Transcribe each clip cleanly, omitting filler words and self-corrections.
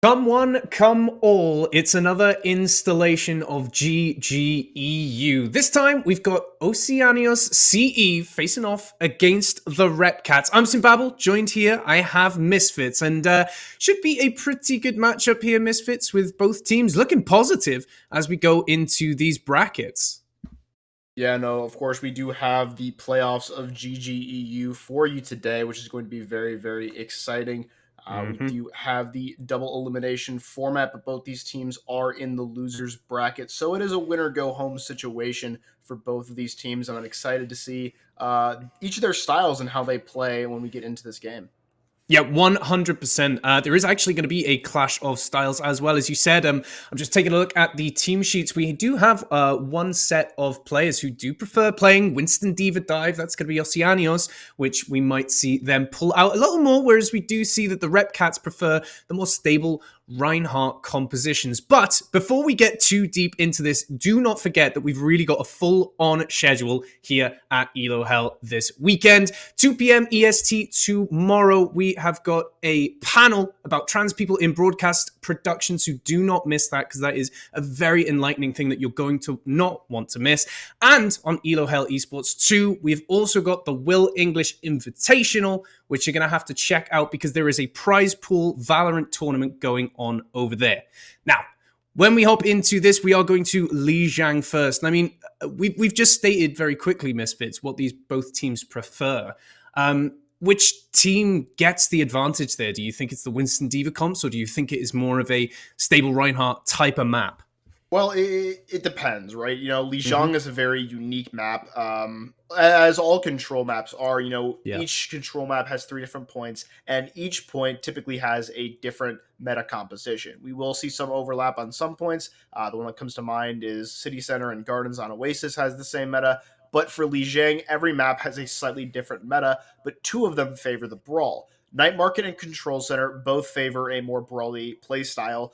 Come one, come all, it's another installation of GGEU. This time, we've got Oceanios CE facing off against the Repcats. I'm Simbabble, joined here, I have Misfits, and should be a pretty good matchup here, Misfits, with both teams looking positive as we go into these brackets. Yeah, no, of course, we do have the playoffs of GGEU for you today, which is going to be very, very exciting. We do have the double elimination format, but both these teams are in the losers bracket. So it is a winner go home situation for both of these teams. And I'm excited to see each of their styles and how they play when we get into this game. Yeah, 100%. There is actually going to be a clash of styles as well. As you said, I'm just taking a look at the team sheets. We do have one set of players who do prefer playing Winston Diva Dive. That's going to be Oceanios, which we might see them pull out a little more, whereas we do see that the Repcats prefer the more stable Reinhardt compositions. But before we get too deep into this, do not forget that we've really got a full-on schedule here at ELO Hell this weekend. 2 p.m. EST tomorrow, we have got a panel about trans people in broadcast production, so do not miss that, because that is a very enlightening thing that you're going to not want to miss. And on ELO Hell Esports 2, we've also got the Will English Invitational, which you're going to have to check out because there is a prize pool Valorant tournament going on over there. Now, when we hop into this, we are going to Lijiang first. And I mean, we've just stated very quickly, Misfits, what these both teams prefer. Which team gets the advantage there? Do you think it's the Winston Diva comps, or do you think it is more of a stable Reinhardt type of map? Well, it depends, right? Lijiang is a very unique map, as all control maps are. Each control map has 3 different points, and each point typically has a different meta composition. We will see some overlap on some points. The one that comes to mind is City Center and Gardens on Oasis has the same meta. But for Lijiang, every map has a slightly different meta, but 2 of them favor the Brawl. Night Market and Control Center both favor a more brawly playstyle,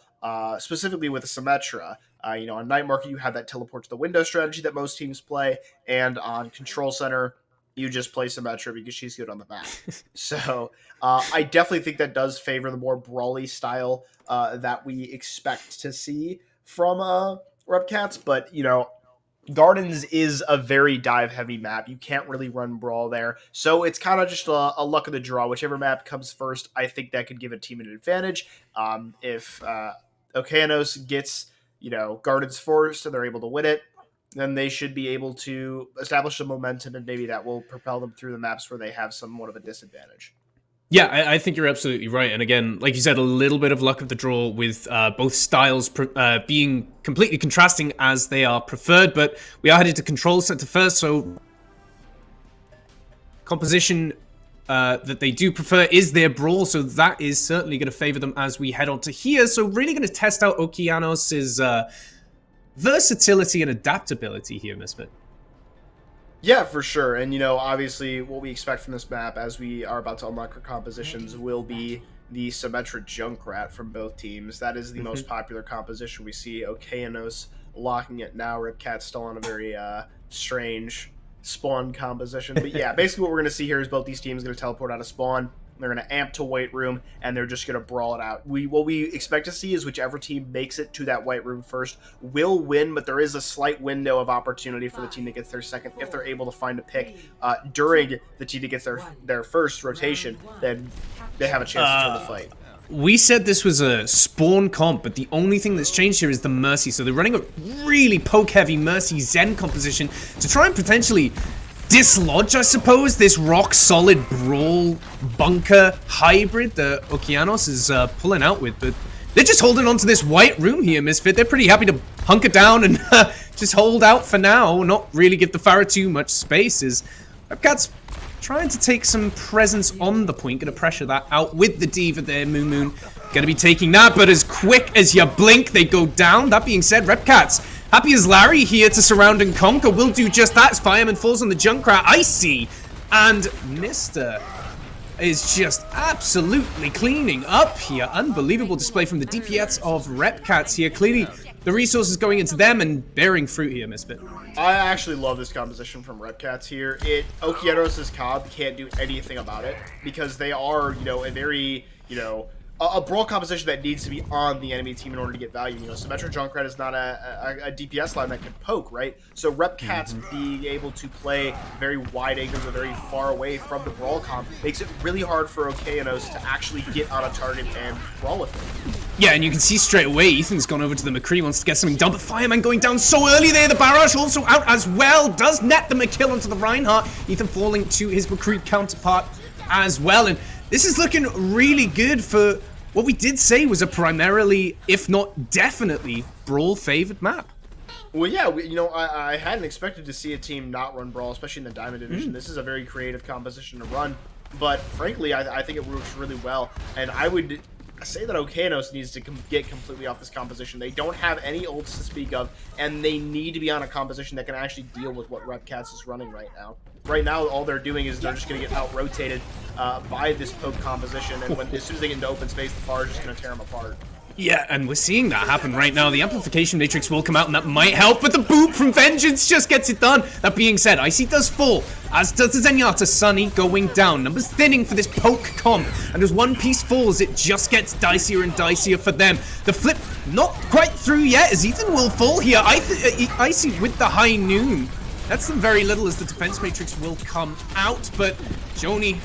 specifically with Symmetra. On Night Market, you have that teleport to the window strategy that most teams play, and on Control Center, you just play Symmetra because she's good on the map. So I definitely think that does favor the more brawly style that we expect to see from Repcats, but, Gardens is a very dive-heavy map. You can't really run Brawl there. So it's kind of just a luck of the draw. Whichever map comes first, I think that could give a team an advantage. If Oceanios gets, Gardens first and they're able to win it, then they should be able to establish some momentum, and maybe that will propel them through the maps where they have somewhat of a disadvantage. Yeah, I think you're absolutely right. And again, like you said, a little bit of luck of the draw with both styles being completely contrasting as they are preferred. But we are headed to Control Center first, so composition that they do prefer is their Brawl, so that is certainly going to favor them as we head on to here. So really going to test out Oceanos' versatility and adaptability here, Misfit. Yeah, for sure. And, obviously what we expect from this map as we are about to unlock our compositions will be the Symmetra Junkrat from both teams. That is the most popular composition. We see Oceanios locking it now. Repcats still on a very strange spawn composition. But yeah, basically what we're going to see here is both these teams going to teleport out of spawn. They're going to amp to White Room, and they're just going to brawl it out. What we expect to see is whichever team makes it to that White Room first will win, but there is a slight window of opportunity for the team that gets their second. If they're able to find a pick during the team that gets their first rotation, then they have a chance to turn the fight. We said this was a spawn comp, but the only thing that's changed here is the Mercy. So they're running a really poke-heavy Mercy Zen composition to try and potentially dislodge, I suppose, this rock-solid Brawl bunker hybrid that Oceanios is pulling out with. But they're just holding on to this White Room here, Misfit. They're pretty happy to hunker down and just hold out for now, not really give the Pharah too much space. As Repcats trying to take some presence on the point, going to pressure that out with the Diva there. Moon going to be taking that, but as quick as you blink, they go down. That being said, Repcats, happy as Larry here to surround and conquer, will do just that as Fireman falls on the Junkrat. Icy, and Mr. is just absolutely cleaning up here. Unbelievable display from the DPS of Repcats here. Clearly, the resources going into them and bearing fruit here, Misfit. I actually love this composition from Repcats here. Oceanos' Cobb can't do anything about it because they are, a very, a brawl composition that needs to be on the enemy team in order to get value. You know, Symmetra Junkrat is not a DPS line that can poke, right? So Repcats being able to play very wide angles or very far away from the brawl comp makes it really hard for Okeanos to actually get on a target and brawl with it. Yeah, and you can see straight away Ethan's gone over to the McCree, wants to get something done, but Fireman going down so early there. The barrage also out as well, does net them a kill onto the Reinhardt. Ethan falling to his McCree counterpart as well, and this is looking really good for what we did say was a primarily, if not definitely, Brawl-favored map. Well, yeah, you know, I hadn't expected to see a team not run Brawl, especially in the Diamond Division. This is a very creative composition to run, but frankly, I think it works really well, and I would say that Okeanos needs to get completely off this composition. They don't have any ults to speak of, and they need to be on a composition that can actually deal with what Repcats is running right now. Right now, all they're doing is they're just going to get out-rotated by this poke composition, and as soon as they get into open space, the bar is just going to tear them apart. Yeah, and we're seeing that happen right now. The Amplification Matrix will come out, and that might help, but the boop from Vengeance just gets it done. That being said, Icy does fall, as does the Zenyatta. Sunny going down. Numbers thinning for this poke comp, and as one piece falls, it just gets dicier and dicier for them. The flip not quite through yet, as Ethan will fall here. Icy with the high noon. That's done very little as the Defense Matrix will come out, but Joni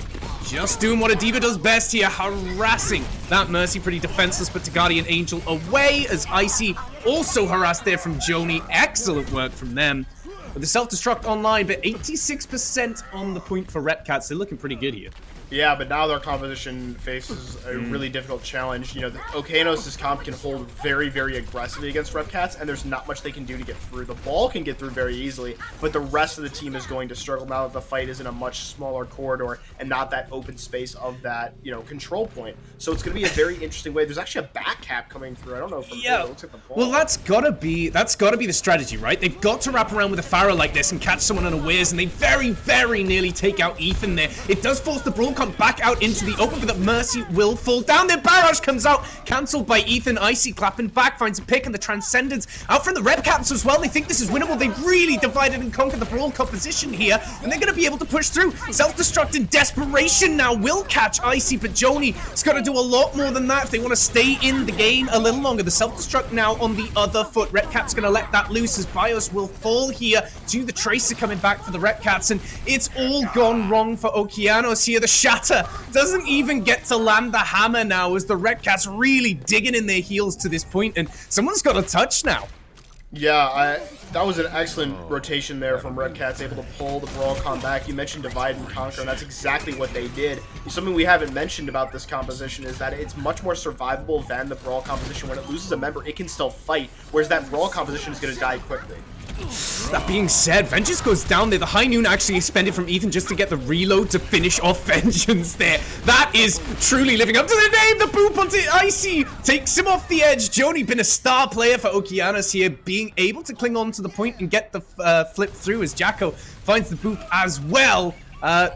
just doing what a diva does best here, harassing that Mercy, pretty defenseless, but to Guardian Angel away as Icy also harassed there from Joni. Excellent work from them. With the self-destruct online, but 86% on the point for Repcats. They're looking pretty good here. Yeah, but now their composition faces a really difficult challenge. You know, Okeanos' comp can hold very, very aggressively against Repcats, and there's not much they can do to get through. The ball can get through very easily, but the rest of the team is going to struggle now that the fight is in a much smaller corridor and not that open space of that, you know, control point. So it's going to be a very interesting way. There's actually a back cap coming through. I don't know from here. It looks like the ball. Well, that's gotta be the strategy, right? They've got to wrap around with a Pharah like this and catch someone unawares, and they very, very nearly take out Ethan there. It does force the brawl comp back out into the open, but that Mercy will fall down. Their barrage comes out, cancelled by Ethan. Icy clapping back, finds a pick, and the Transcendence out from the Repcats as well. They think this is winnable. They've really divided and conquered the brawl composition here, and they're going to be able to push through. Self-destruct in desperation now will catch Icy, but Joni's got to do a lot more than that if they want to stay in the game a little longer. The self-destruct now on the other foot. Repcats going to let that loose as Bios will fall here to the Tracer coming back for the Repcats, and it's all gone wrong for Okeanos here. The Shatter doesn't even get to land the hammer now as the Repcats really digging in their heels to this point, and someone's got a touch now. Yeah, that was an excellent rotation there from Repcats, able to pull the brawl comp back. You mentioned divide and conquer, and that's exactly what they did. Something we haven't mentioned about this composition is that it's much more survivable than the brawl composition. When it loses a member, it can still fight, whereas that brawl composition is going to die quickly. That being said, Vengeance goes down there. The high noon actually expended from Ethan just to get the reload to finish off Vengeance there. That is truly living up to the name. The boop onto Icy takes him off the edge. Joni been a star player for Okeanos here, being able to cling on to the point and get the flip through as Jacko finds the boop as well.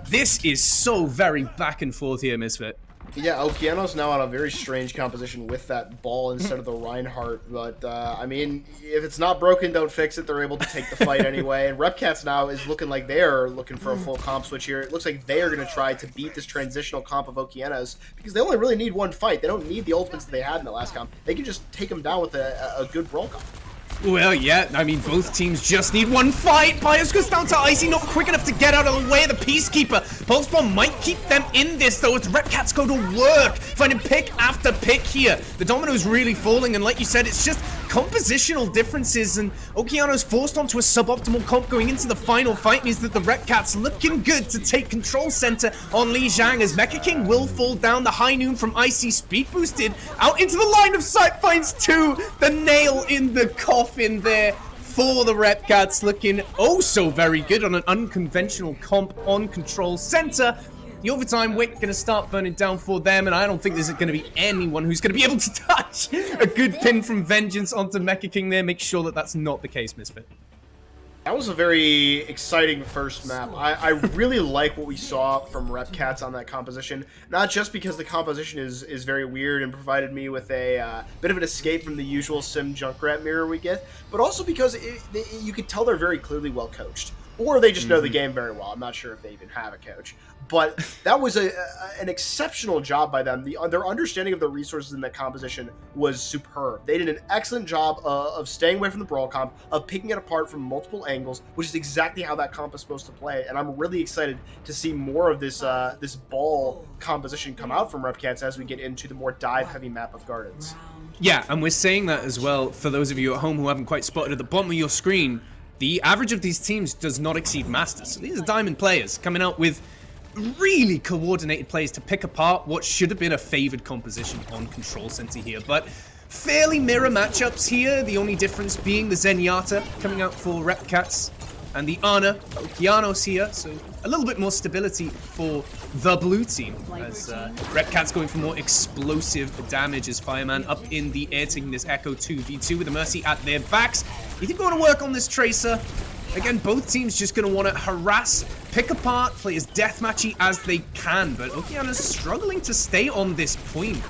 This is so very back and forth here, Misfit. Yeah, Okeanos now on a very strange composition with that ball instead of the Reinhardt, but I mean, if it's not broken, don't fix it. They're able to take the fight anyway, and Repcats now is looking like they're looking for a full comp switch here. It looks like they are going to try to beat this transitional comp of Okeanos, because they only really need one fight. They don't need the ultimates that they had in the last comp. They can just take them down with a good brawl comp. Well, yeah, I mean, both teams just need one fight. Bios goes down to Icy, not quick enough to get out of the way of the Peacekeeper. Pulse Bomb might keep them in this, though, as the Repcats go to work, finding pick after pick here. The domino's really falling, and like you said, it's just compositional differences, and Okeanos forced onto a suboptimal comp going into the final fight means that the Repcats looking good to take control center on Li Zhang, as Mecha King will fall down. The high noon from Icy speed boosted out into the line of sight, finds two. The nail in the coffin there for the Repcats, looking oh so very good on an unconventional comp on control center. The overtime wick going to start burning down for them, and I don't think there's going to be anyone who's going to be able to touch a good pin from Vengeance onto Mecha King there. Make sure that that's not the case, Misfit. That was a very exciting first map. I really like what we saw from Repcats on that composition, not just because the composition is very weird and provided me with a bit of an escape from the usual Sim Junkrat mirror we get, but also because you could tell they're very clearly well coached. or they just know the game very well. I'm not sure if they even have a coach, but that was an exceptional job by them. Their understanding of the resources in the composition was superb. They did an excellent job of staying away from the brawl comp, of picking it apart from multiple angles, which is exactly how that comp is supposed to play. And I'm really excited to see more of this this ball composition come out from Repcats as we get into the more dive-heavy map of Gardens. Yeah, and we're saying that as well for those of you at home who haven't quite spotted at the bottom of your screen. The average of these teams does not exceed Masters. So these are Diamond players coming out with really coordinated plays to pick apart what should have been a favored composition on Control Center here. But fairly mirror matchups here, the only difference being the Zenyatta coming out for Repcats and the Ana for Okeanos here. So a little bit more stability for the blue team as Repcats going for more explosive damage as Fireman up in the air taking this Echo 2v2 with a Mercy at their backs. You think we're going to work on this Tracer? Again, both teams just going to want to harass, pick apart, play as deathmatchy as they can, but Okeanos struggling to stay on this point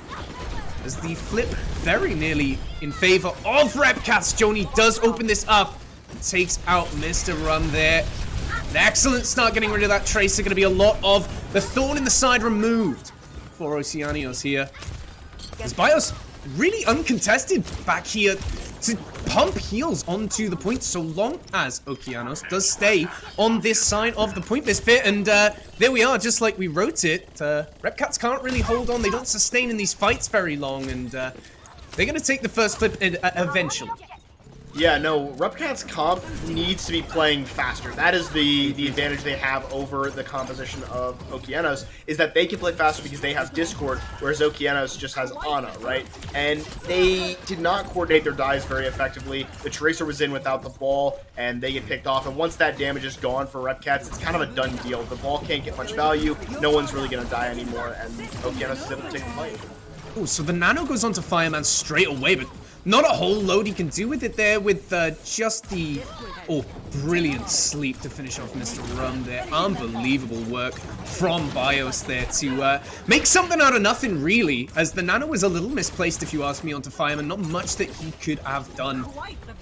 as the flip very nearly in favor of Repcats. Joni does open this up, takes out Mr. Rum there. An excellent start getting rid of that Tracer. Going to be a lot of the thorn in the side removed for Oceanios here. As Bios really uncontested back here to pump heals onto the point so long as Okeanos does stay on this side of the point Misfit. And there we are, just like we wrote it. Repcats can't really hold on. They don't sustain in these fights very long, and they're going to take the first flip eventually. Yeah, no, Repcats comp needs to be playing faster. That is the advantage they have over the composition of Okeanos, is that they can play faster because they have Discord, whereas Okeanos just has Ana, right? And they did not coordinate their dives very effectively. The Tracer was in without the ball, and they get picked off. And once that damage is gone for Repcats, it's kind of a done deal. The ball can't get much value. No one's really going to die anymore, and Okeanos is able to take the fight. Oh, so the Nano goes onto Fireman straight away, but not a whole load he can do with it there with just the... Oh, brilliant sleep to finish off Mr. Rum there. Unbelievable work from Bios there to make something out of nothing, really, as the Nano was a little misplaced, if you ask me, onto Fireman. Not much that he could have done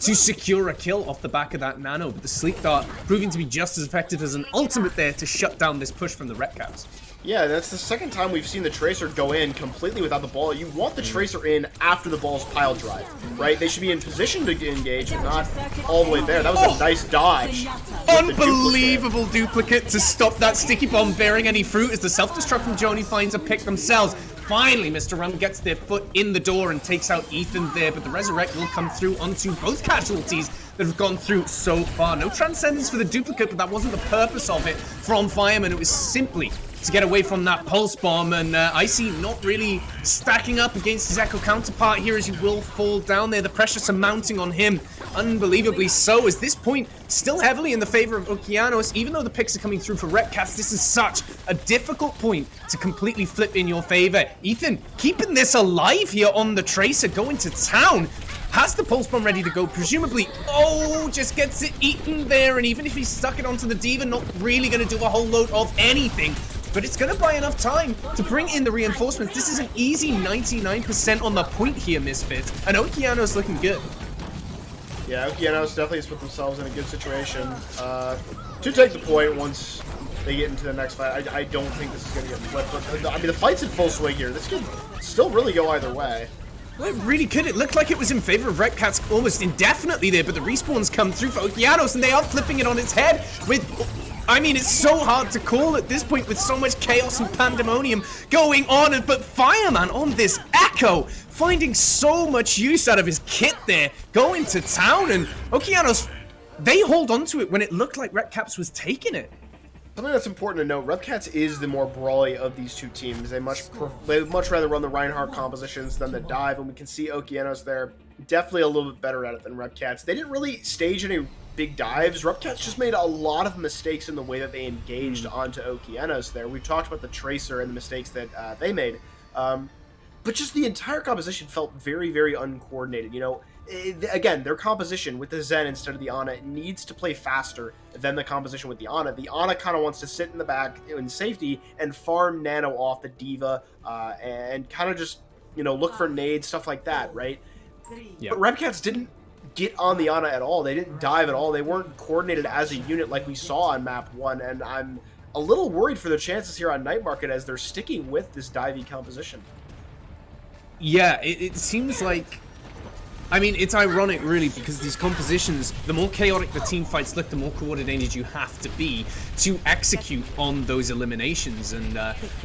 to secure a kill off the back of that Nano, but the sleep dart proving to be just as effective as an ultimate there to shut down this push from the Repcats. Yeah, that's the second time we've seen the Tracer go in completely without the ball. You want the Tracer in after the ball's pile drive, right? They should be in position to engage, but not all the way there. That was a nice dodge. Unbelievable duplicate to stop that sticky bomb bearing any fruit as the self-destruct from Joni finds a pick themselves. Finally, Mr. Rum gets their foot in the door and takes out Ethan there, but the Resurrect will come through onto both casualties that have gone through so far. No Transcendence for the duplicate, but that wasn't the purpose of it from Fireman. It was simply to get away from that pulse bomb, and Icy not really stacking up against his Echo counterpart here as he will fall down there. The pressures are mounting on him, unbelievably so, as this point still heavily in the favor of Okeanos. Even though the picks are coming through for Repcats, this is such a difficult point to completely flip in your favor. Ethan keeping this alive here on the Tracer, going to town. Has the pulse bomb ready to go, presumably. Oh, just gets it eaten there, and even if he stuck it onto the Diva, not really going to do a whole load of anything. But it's going to buy enough time to bring in the reinforcements. This is an easy 99% on the point here, Misfits. And Okeanos looking good. Yeah, Okeanos definitely has put themselves in a good situation to take the point once they get into the next fight. I don't think this is going to get flipped. But, I mean, the fight's in full swing here. This could still really go either way. Well, it really could. It looked like it was in favor of Repcats almost indefinitely there, but the respawns come through for Okeanos, and they are flipping it on its head with... I mean, it's so hard to call at this point with so much chaos and pandemonium going on, but Fireman on this Echo, finding so much use out of his kit there, going to town, and Okeanos, they hold on to it when it looked like Repcats was taking it. Something that's important to note, Repcats is the more brawly of these two teams. They much rather run the Reinhardt compositions than the dive, and we can see Okeanos there definitely a little bit better at it than Repcats. They didn't really stage any big dives. Repcats just made a lot of mistakes in the way that they engaged onto Okeanos there. We've talked about the Tracer and the mistakes that they made, but just the entire composition felt very, very uncoordinated. You know, again, their composition with the Zen instead of the Ana needs to play faster than the composition with the Ana. The Ana kind of wants to sit in the back in safety and farm Nano off the Diva and kind of just, you know, look for nades, stuff like that, right? Yeah. But Repcats didn't get on the Ana at all. They didn't dive at all. They weren't coordinated as a unit like we saw on map 1, and I'm a little worried for their chances here on Night Market as they're sticking with this divey composition. Yeah, it seems like... I mean, it's ironic, really, because these compositions, the more chaotic the team fights look, the more coordinated you have to be to execute on those eliminations. And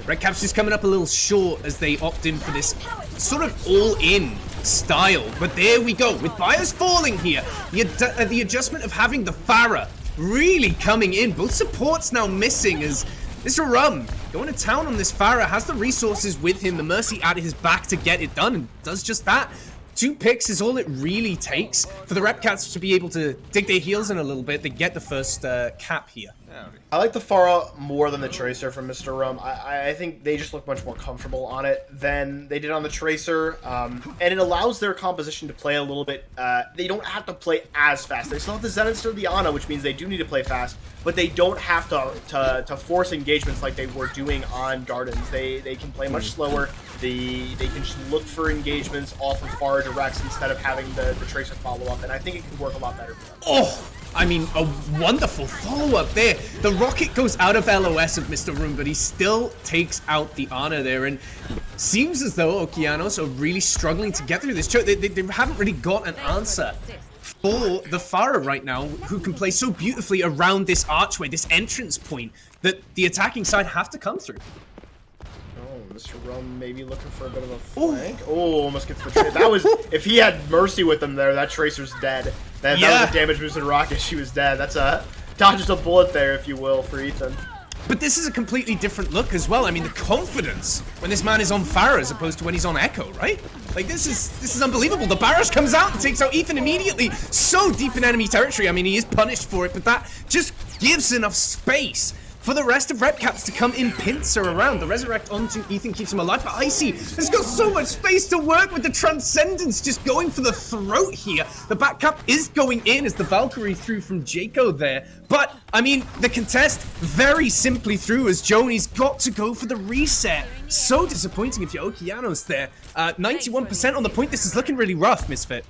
Repcats just coming up a little short as they opt in for this sort of all-in style. But there we go, with Bios falling here, the adjustment of having the Pharah really coming in. Both supports now missing as Mr. Rum going to town on this Pharah, has the resources with him, the Mercy at his back to get it done, and does just that. 2 picks is all it really takes for the Repcats to be able to dig their heels in a little bit. They get the first cap here. I like the Pharah more than the Tracer from Mr. Rum. I think they just look much more comfortable on it than they did on the Tracer. And it allows their composition to play a little bit. They don't have to play as fast. They still have the Zen instead of the Ana, which means they do need to play fast. But they don't have to force engagements like they were doing on Gardens. They can play much slower. They can just look for engagements off of Pharah directs instead of having the Tracer follow up. And I think it can work a lot better for them. Oh! I mean, a wonderful follow-up there. The rocket goes out of LOS of Mr. Room, but he still takes out the Ana there. And seems as though Okeanos are really struggling to get through this choke. They haven't really got an answer for the Pharah right now, who can play so beautifully around this archway, this entrance point, that the attacking side have to come through. Mr. Rum maybe looking for a bit of a flank. Oh, almost gets the Tracer. That was, if he had Mercy with him there, that Tracer's dead. That was a damage boosted rocket, she was dead. That's a, dodged a bullet there, if you will, for Ethan. But this is a completely different look as well. I mean, the confidence when this man is on Pharah as opposed to when he's on Echo, right? Like, this is unbelievable. The barrage comes out and takes out Ethan immediately. So deep in enemy territory. I mean, he is punished for it, but that just gives enough space for the rest of Repcats to come in pincer around. The resurrect onto Ethan keeps him alive, but Icy has got so much space to work with. The Transcendence just going for the throat here. The back cap is going in as the Valkyrie threw from Jaco there. But, I mean, the contest very simply through as Joni's got to go for the reset. So disappointing if you're Okeanos there. 91% on the point. This is looking really rough, Misfit.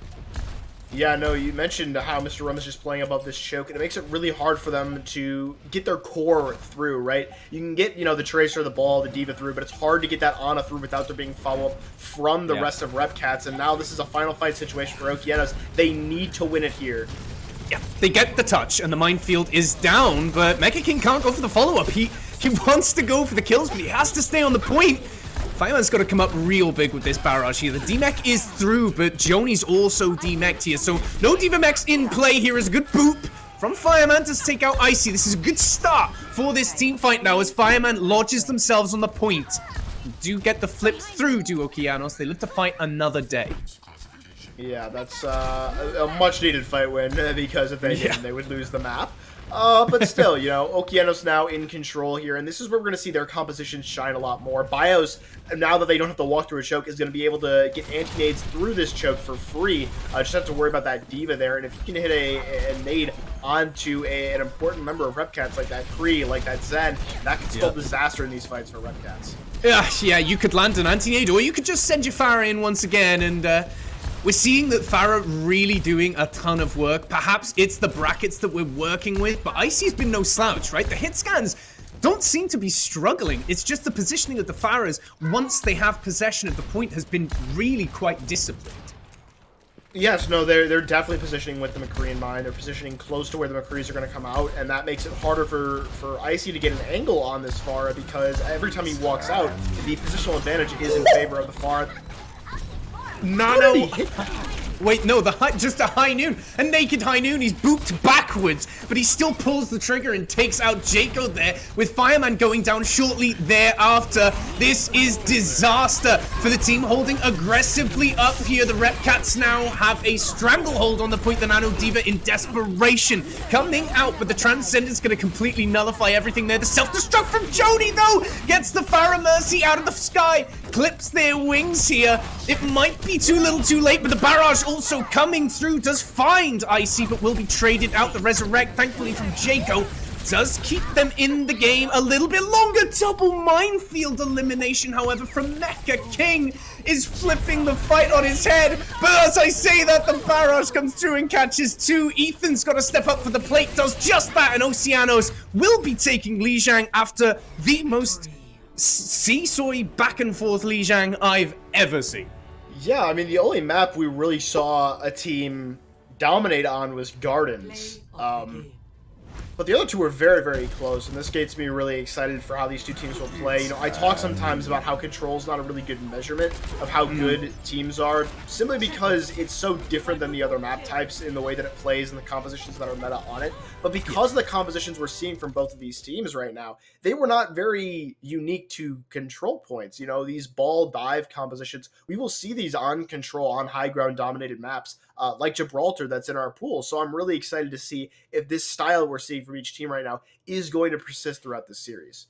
Yeah, no, you mentioned how Mr. Rum is just playing above this choke, and it makes it really hard for them to get their core through, right? You can get, you know, the Tracer, the Ball, the Diva through, but it's hard to get that Ana through without there being follow-up from the rest of Repcats, and now this is a final fight situation for Okeanos. They need to win it here. Yeah, they get the touch, and the minefield is down, but Mecha King can't go for the follow-up. He wants to go for the kills, but he has to stay on the point. Fireman's got to come up real big with this barrage here. The D-Mech is through, but Joni's also D-Mech'd here. So no Diva Mechs in play here is a good boop from Fireman to take out Icy. This is a good start for this team fight now as Fireman lodges themselves on the point. Do get the flip through to Okeanos. They live to fight another day. Yeah, that's a much-needed fight win because if they didn't, they would lose the map. But still, you know, Okeanos now in control here, and this is where we're going to see their composition shine a lot more. Bios, now that they don't have to walk through a choke, is going to be able to get anti-nades through this choke for free. Just have to worry about that Diva there, and if you can hit a nade onto an important member of Repcats like that Kree, like that Zen, that could spell disaster in these fights for Repcats. Yeah, you could land an anti-nade, or you could just send your Pharah in once again, and we're seeing that Pharah really doing a ton of work. Perhaps it's the brackets that we're working with, but Icy's been no slouch, right? The hit scans don't seem to be struggling. It's just the positioning of the Pharahs once they have possession of the point has been really quite disciplined. Yes, no, they're definitely positioning with the McCree in mind. They're positioning close to where the McCrees are going to come out, and that makes it harder for Icy to get an angle on this Pharah because every time he walks out, the positional advantage is in favor of the Pharah. Nano. Wait, no, just a High Noon. A naked High Noon. He's booped backwards, but he still pulls the trigger and takes out Jaco there, with Fireman going down shortly thereafter. This is disaster for the team holding aggressively up here. The Repcats now have a stranglehold on the point. The Nano Diva in desperation coming out, but the Transcendence going to completely nullify everything there. The self-destruct from Joni, though, gets the Pharah Mercy out of the sky, clips their wings here. It might be too little too late, but the barrage also coming through does find Icy, but will be traded out. The resurrect, thankfully from Jaco, does keep them in the game a little bit longer. Double minefield elimination, however, from Mecha King. is flipping the fight on his head. But as I say that, the barrage comes through and catches two. Ethan's got to step up for the plate, does just that, and Oceanos will be taking Lijiang after the most seesawy back and forth Lijiang I've ever seen. Yeah, I mean, the only map we really saw a team dominate on was Gardens. But the other two were very, very close, and this gets me really excited for how these two teams will play. You know, I talk sometimes about how control is not a really good measurement of how good teams are, simply because it's so different than the other map types in the way that it plays and the compositions that are meta on it. But because of the compositions we're seeing from both of these teams right now, they were not very unique to control points. You know, these ball dive compositions, we will see these on control, on high ground dominated maps, like Gibraltar that's in our pool. So I'm really excited to see if this style we're seeing from each team right now is going to persist throughout this series.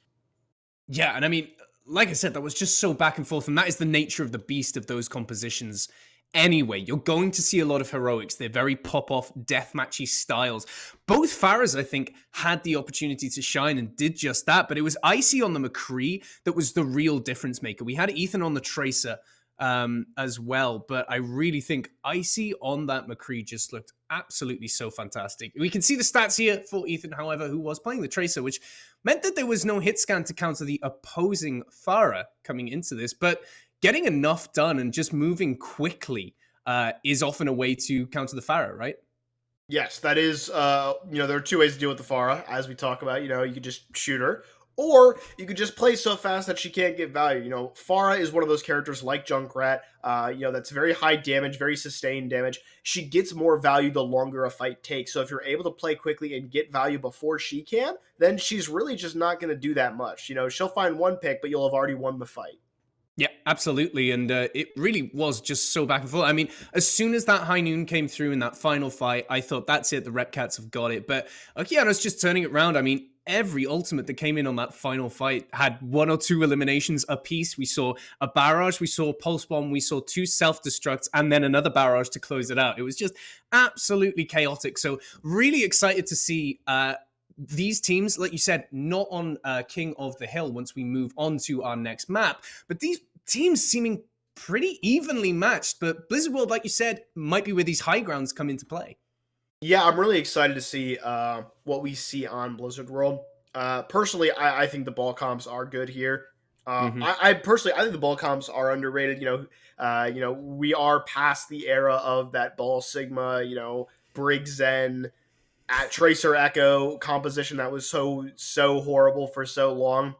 Yeah, and I mean, like I said, that was just so back and forth, and that is the nature of the beast of those compositions. Anyway, you're going to see a lot of heroics. They're very pop-off, deathmatchy styles. Both Pharahs, I think, had the opportunity to shine and did just that, but it was Icy on the McCree that was the real difference maker. We had Ethan on the Tracer as well, but I really think Icy on that McCree just looked absolutely so fantastic. We can see the stats here for Ethan, however, who was playing the Tracer, which meant that there was no hit scan to counter the opposing Pharah coming into this, but getting enough done and just moving quickly is often a way to counter the Pharah, right? Yes, that is, you know, there are two ways to deal with the Pharah, as we talk about. You know, you could just shoot her, or you could just play so fast that she can't get value. You know, Pharah is one of those characters like Junkrat, you know, that's very high damage, very sustained damage. She gets more value the longer a fight takes. So if you're able to play quickly and get value before she can, then she's really just not going to do that much. You know, she'll find one pick, but you'll have already won the fight. Yeah, absolutely. And it really was just so back and forth. I mean, as soon as that high noon came through in that final fight, I thought, that's it, the Repcats have got it. But Okeanos just turning it around. I mean, every ultimate that came in on that final fight had one or two eliminations apiece. We saw a barrage, we saw pulse bomb, we saw two self-destructs, and then another barrage to close it out. It was just absolutely chaotic. So really excited to see these teams, like you said, not on King of the Hill once we move on to our next map, but these teams seeming pretty evenly matched. But Blizzard World, like you said, might be where these high grounds come into play. Yeah, I'm really excited to see what we see on Blizzard World. Personally, I think the ball comps are good here. I personally, I think the ball comps are underrated. You know, we are past the era of that ball Sigma, you know, Brig Zen, at Tracer Echo composition that was so horrible for so long.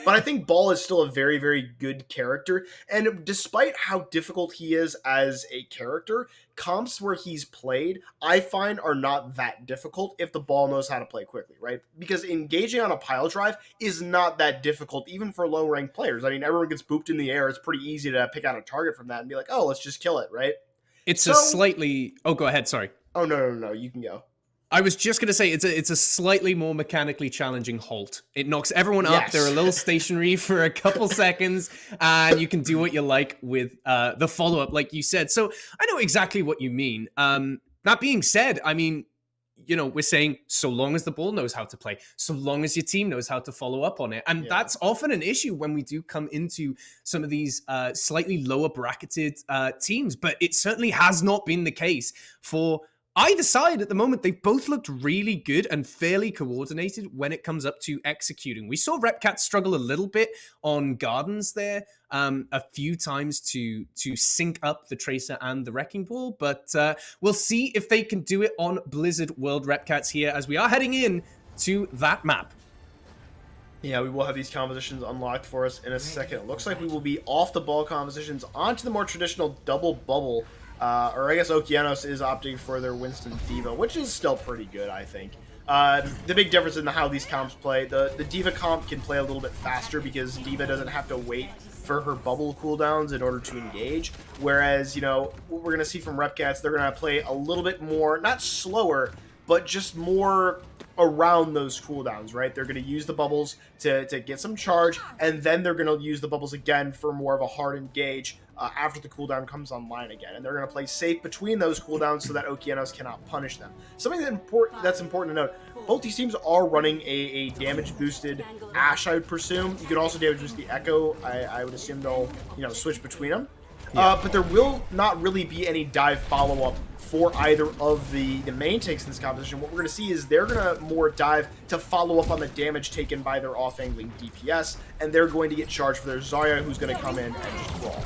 But I think Ball is still a very, very good character. And despite how difficult he is as a character, comps where he's played, I find are not that difficult if the Ball knows how to play quickly, right? Because engaging on a pile drive is not that difficult, even for low ranked players. I mean, everyone gets booped in the air. It's pretty easy to pick out a target from that and be like, oh, let's just kill it, right? It's a slightly... Oh, go ahead, sorry. Oh, no, you can go. I was just going to say, it's a slightly more mechanically challenging halt. It knocks everyone up. They're a little stationary for a couple seconds, and you can do what you like with the follow-up, like you said. So I know exactly what you mean. That being said, I mean, you know, we're saying so long as the ball knows how to play, so long as your team knows how to follow up on it. And that's often an issue when we do come into some of these slightly lower bracketed teams. But it certainly has not been the case for either side at the moment. They've both looked really good and fairly coordinated when it comes up to executing. We saw Repcats struggle a little bit on Gardens there, a few times to sync up the Tracer and the Wrecking Ball, but we'll see if they can do it on Blizzard World Repcats here as we are heading in to that map. Yeah, we will have these compositions unlocked for us in a second. It looks like we will be off the ball compositions onto the more traditional double bubble. Or I guess Okeanos is opting for their Winston Diva, which is still pretty good, I think. The big difference in how these comps play, the Diva comp can play a little bit faster because Diva doesn't have to wait for her bubble cooldowns in order to engage. Whereas, you know, what we're going to see from Repcats, they're going to play a little bit more, not slower, but just more around those cooldowns, right? They're going to use the bubbles to get some charge, and then they're going to use the bubbles again for more of a hard engage after the cooldown comes online again. And they're going to play safe between those cooldowns so that Okeanos cannot punish them. Something that's important to note, both these teams are running a damage-boosted Ashe, I would presume. You could also damage boost the Echo. I would assume they'll, you know, switch between them. but there will not really be any dive follow-up for either of the main tanks in this composition. What we're going to see is they're going to more dive to follow up on the damage taken by their off-angling DPS, and they're going to get charged for their Zarya, who's going to come in and just brawl.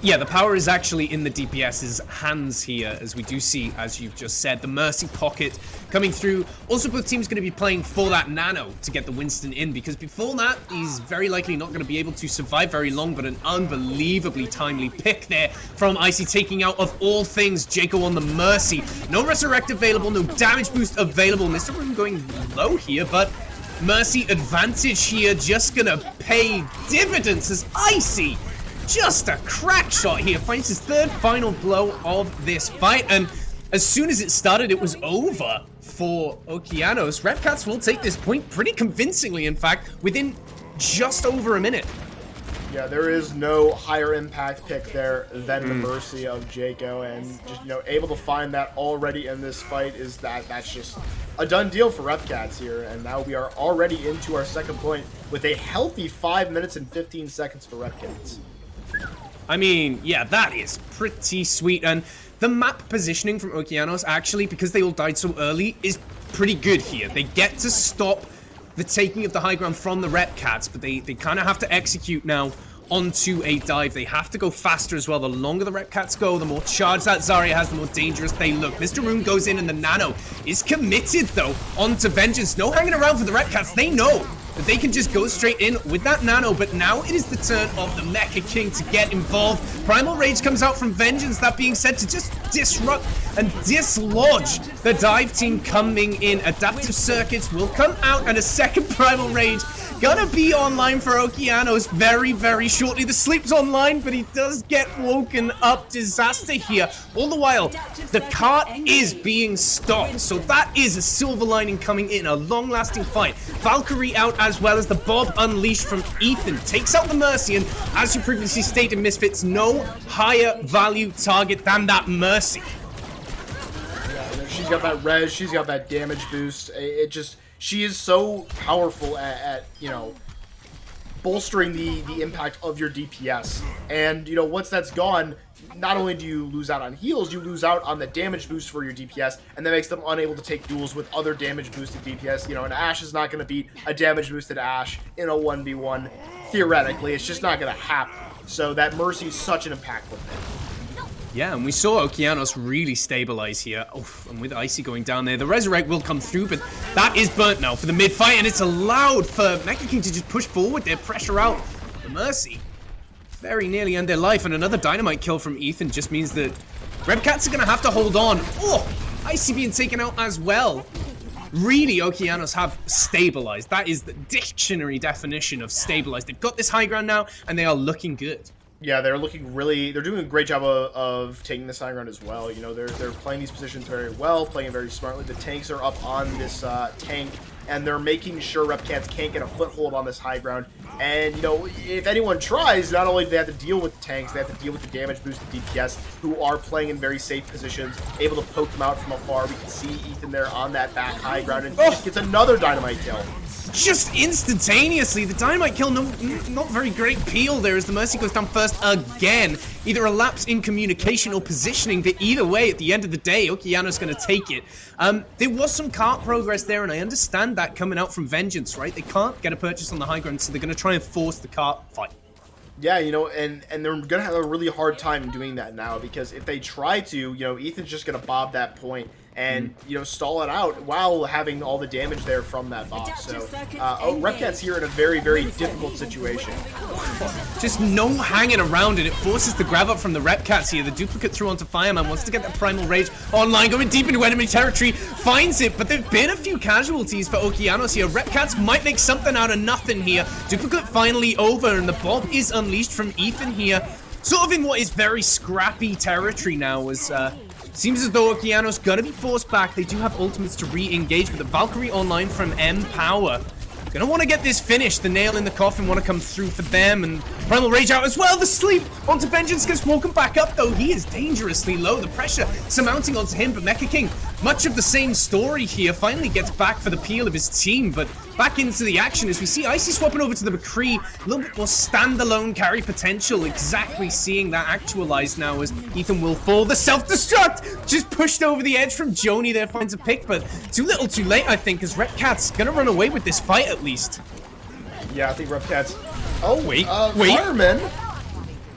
Yeah, the power is actually in the DPS's hands here, as we do see, as you've just said, the Mercy pocket coming through. Also, both teams going to be playing for that Nano to get the Winston in, because before that, he's very likely not going to be able to survive very long, but an unbelievably timely pick there from Icy, taking out, of all things, Jaco on the Mercy. No Resurrect available, no damage boost available. Mr. Room going low here, but Mercy advantage here, just going to pay dividends as Icy, just a crack shot here, finds his third final blow of this fight, and as soon as it started, it was over for Okeanos. Repcats will take this point pretty convincingly, in fact, within just over a minute. Yeah, there is no higher impact pick there than the Mercy of Jaco, and just, able to find that already in this fight is that's just a done deal for Repcats here, and now we are already into our second point with a healthy 5 minutes and 15 seconds for Repcats. I mean, yeah, that is pretty sweet, and the map positioning from Okeanos, actually, because they all died so early, is pretty good here. They get to stop the taking of the high ground from the Repcats, but they kind of have to execute now onto a dive. They have to go faster as well. The longer the Repcats go, the more charge that Zarya has, the more dangerous they look. Mr. Rune goes in, and the Nano is committed, though, onto Vengeance. No hanging around for the Repcats. They know that they can just go straight in with that Nano, but now it is the turn of the Mecha King to get involved. Primal Rage comes out from Vengeance, that being said, to just disrupt and dislodge the dive team coming in. Adaptive Circuits will come out, and a second Primal Rage gonna be online for Okeanos very, very shortly. The sleep's online, but he does get woken up. Disaster here. All the while, the cart is being stopped, so that is a silver lining coming in, a long-lasting fight. Valkyrie out, as well as the Bob unleashed from Ethan. Takes out the Mercy, and as you previously stated, Misfits, no higher value target than that Mercy. Yeah, she's got that res, she's got that damage boost. She is so powerful at bolstering the impact of your DPS. And, once that's gone, not only do you lose out on heals, you lose out on the damage boost for your DPS, and that makes them unable to take duels with other damage boosted DPS. An Ashe is not going to beat a damage boosted Ashe in a 1v1. Theoretically, it's just not going to happen. So that Mercy is such an impactful thing. Yeah, and we saw Okeanos really stabilize here. Oof, and with Icy going down there, the Resurrect will come through, but that is burnt now for the mid-fight, and it's allowed for Mecha King to just push forward there, pressure out the Mercy. Very nearly end their life, and another dynamite kill from Ethan just means that Repcats are going to have to hold on. Oh, Icy being taken out as well. Really, Okeanos have stabilized. That is the dictionary definition of stabilized. They've got this high ground now, and they are looking good. Yeah, they're doing a great job of taking this high ground as well. They're playing these positions very well, playing very smartly. The tanks are up on this tank, and they're making sure Repcats can't get a foothold on this high ground. And, if anyone tries, not only do they have to deal with the tanks, they have to deal with the damage boosted DPS, who are playing in very safe positions, able to poke them out from afar. We can see Ethan there on that back high ground, and he just gets another dynamite kill. Just instantaneously, the dynamite kill, not very great peel there as the Mercy goes down first again. Either a lapse in communication or positioning, but either way, at the end of the day, Okeanos going to take it. There was some cart progress there, and I understand that coming out from Vengeance, right? They can't get a purchase on the high ground, so they're going to try and force the cart fight. Yeah, and they're going to have a really hard time doing that now, because if they try to, Ethan's just going to bob that point and, stall it out while having all the damage there from that bob. So, Repcats here in a very, very difficult situation. Just no hanging around, and it forces the grab up from the Repcats here. The duplicate through onto Fireman, wants to get that Primal Rage online, going deep into enemy territory, finds it, but there've been a few casualties for Okeanos here. Repcats might make something out of nothing here. Duplicate finally over, and the Bob is unleashed from Ethan here. Sort of in what is very scrappy territory now, as seems as though Okeanos gonna be forced back. They do have ultimates to re-engage, but the Valkyrie online from M-Power. Gonna want to get this finished. The nail in the coffin want to come through for them, and Primal Rage out as well. The sleep onto Vengeance gets woken back up, though. He is dangerously low. The pressure surmounting onto him, but Mecha King, much of the same story here, finally gets back for the peel of his team, but back into the action as we see Icy swapping over to the McCree. A little bit more standalone carry potential. Exactly seeing that actualized now as Ethan will fall. The self-destruct just pushed over the edge from Joni there, finds a pick, but too little too late, I think, as Repcats gonna run away with this fight at least. Yeah, I think Repcats... Oh, wait. Fireman!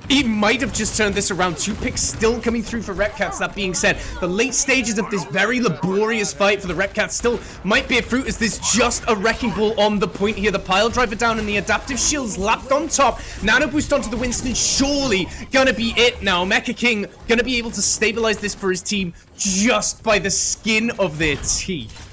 He might have just turned this around. 2 picks still coming through for Repcats. That being said, the late stages of this very laborious fight for the Repcats still might bear fruit as there's just a wrecking ball on the point here. The pile driver down and the adaptive shields lapped on top. Nano boost onto the Winston. Surely gonna be it now. Mecha King gonna be able to stabilize this for his team just by the skin of their teeth.